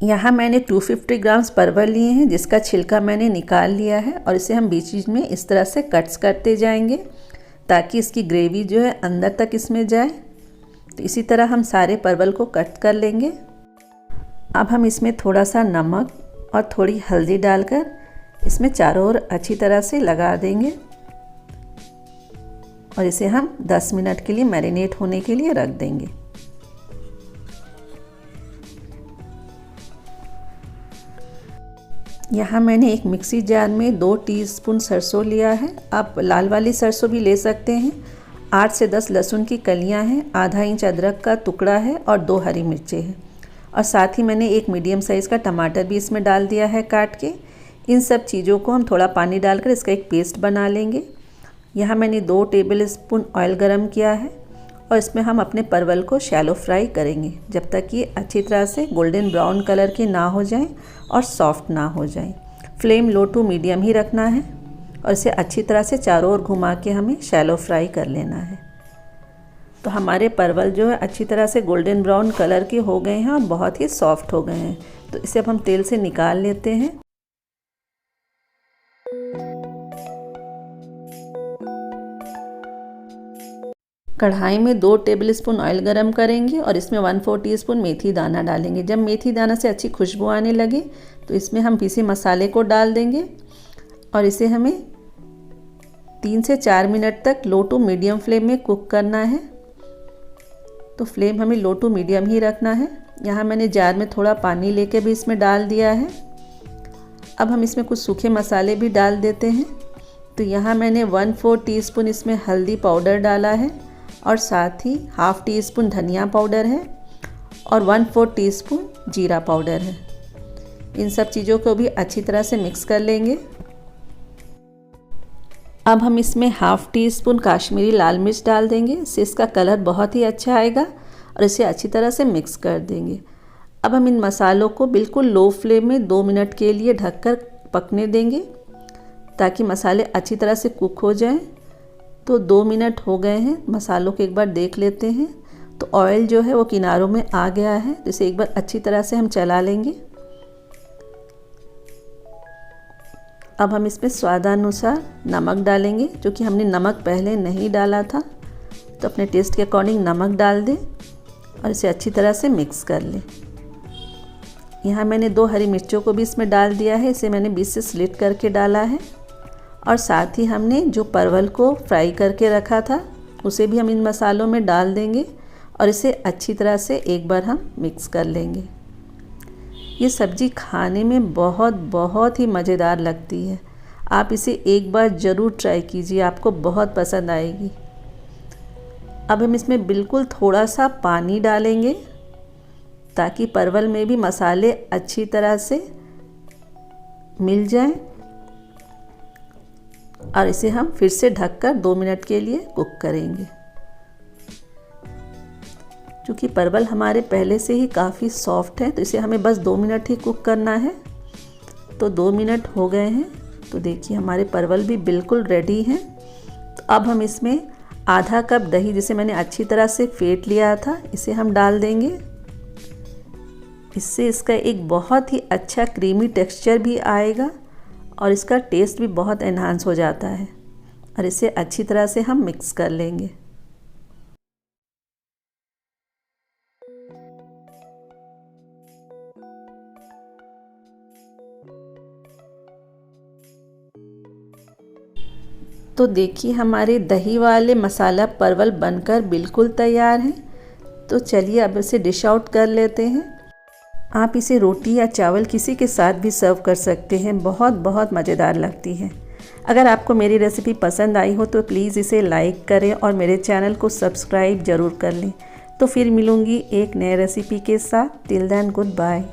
यहाँ मैंने 250 ग्राम्स परवल लिए हैं, जिसका छिलका मैंने निकाल लिया है और इसे हम बीच बीच में इस तरह से कट्स करते जाएंगे ताकि इसकी ग्रेवी जो है अंदर तक इसमें जाए। तो इसी तरह हम सारे परवल को कट कर लेंगे। अब हम इसमें थोड़ा सा नमक और थोड़ी हल्दी डालकर इसमें चारों ओर अच्छी तरह से लगा देंगे और इसे हम 10 मिनट के लिए मैरिनेट होने के लिए रख देंगे। यहाँ मैंने एक मिक्सी जार में 2 टीस्पून सरसों लिया है। आप लाल वाली सरसों भी ले सकते हैं। 8 से 10 लहसुन की कलियाँ हैं, आधा इंच अदरक का टुकड़ा है और 2 हरी मिर्चें हैं और साथ ही मैंने एक मीडियम साइज़ का टमाटर भी इसमें डाल दिया है काट के। इन सब चीज़ों को हम थोड़ा पानी डालकर इसका एक पेस्ट बना लेंगे। यहाँ मैंने 2 टेबल स्पून ऑयल गरम किया है और इसमें हम अपने परवल को शैलो फ्राई करेंगे जब तक ये अच्छी तरह से गोल्डन ब्राउन कलर के ना हो जाएं और सॉफ्ट ना हो जाएं। फ्लेम लो टू मीडियम ही रखना है और इसे अच्छी तरह से चारों ओर घुमा के हमें शैलो फ्राई कर लेना है। तो हमारे परवल जो है अच्छी तरह से गोल्डन ब्राउन कलर के हो गए हैं और बहुत ही सॉफ्ट हो गए हैं। तो इसे अब हम तेल से निकाल लेते हैं। कढ़ाई में 2 टेबलस्पून ऑयल गरम करेंगे और इसमें 1/4 टीस्पून मेथी दाना डालेंगे। जब मेथी दाना से अच्छी खुशबू आने लगे तो इसमें हम पीसे मसाले को डाल देंगे और इसे हमें 3 से 4 मिनट तक लो टू मीडियम फ्लेम में कुक करना है। तो फ्लेम हमें लो टू मीडियम ही रखना है। यहाँ मैंने जार में थोड़ा पानी लेके भी इसमें डाल दिया है। अब हम इसमें कुछ सूखे मसाले भी डाल देते हैं। तो यहाँ मैंने 1/4 टीस्पून इसमें हल्दी पाउडर डाला है और साथ ही ½ टीस्पून धनिया पाउडर है और 1/4 टीस्पून जीरा पाउडर है। इन सब चीज़ों को भी अच्छी तरह से मिक्स कर लेंगे। अब हम इसमें ½ टीस्पून काश्मीरी लाल मिर्च डाल देंगे, इससे इसका कलर बहुत ही अच्छा आएगा और इसे अच्छी तरह से मिक्स कर देंगे। अब हम इन मसालों को बिल्कुल लो फ्लेम में 2 मिनट के लिए ढककर पकने देंगे ताकि मसाले अच्छी तरह से कुक हो जाएं। तो 2 मिनट हो गए हैं, मसालों को एक बार देख लेते हैं। तो ऑयल जो है वो किनारों में आ गया है, तो इसे एक बार अच्छी तरह से हम चला लेंगे। अब हम इसमें स्वादानुसार नमक डालेंगे, क्योंकि हमने नमक पहले नहीं डाला था। तो अपने टेस्ट के अकॉर्डिंग नमक डाल दें और इसे अच्छी तरह से मिक्स कर लें। यहाँ मैंने 2 हरी मिर्चों को भी इसमें डाल दिया है, इसे मैंने बीच से स्लिट करके डाला है और साथ ही हमने जो परवल को फ्राई करके रखा था उसे भी हम इन मसालों में डाल देंगे और इसे अच्छी तरह से एक बार हम मिक्स कर लेंगे। ये सब्ज़ी खाने में बहुत ही मज़ेदार लगती है। आप इसे एक बार ज़रूर ट्राई कीजिए, आपको बहुत पसंद आएगी। अब हम इसमें बिल्कुल थोड़ा सा पानी डालेंगे ताकि परवल में भी मसाले अच्छी तरह से मिल जाएं और इसे हम फिर से ढककर 2 मिनट के लिए कुक करेंगे। क्योंकि परवल हमारे पहले से ही काफ़ी सॉफ्ट है, तो इसे हमें बस 2 मिनट ही कुक करना है। तो 2 मिनट हो गए हैं, तो देखिए हमारे परवल भी बिल्कुल रेडी हैं। तो अब हम इसमें आधा कप दही, जिसे मैंने अच्छी तरह से फेंट लिया था, इसे हम डाल देंगे। इससे इसका एक बहुत ही अच्छा क्रीमी टेक्सचर भी आएगा और इसका टेस्ट भी बहुत एनहांस हो जाता है और इसे अच्छी तरह से हम मिक्स कर लेंगे। तो देखिए हमारे दही वाले मसाला परवल बनकर बिल्कुल तैयार हैं। तो चलिए अब इसे डिश आउट कर लेते हैं। आप इसे रोटी या चावल किसी के साथ भी सर्व कर सकते हैं, बहुत मज़ेदार लगती है। अगर आपको मेरी रेसिपी पसंद आई हो तो प्लीज़ इसे लाइक करें और मेरे चैनल को सब्सक्राइब ज़रूर कर लें। तो फिर मिलूँगी एक नए रेसिपी के साथ। Till then good bye.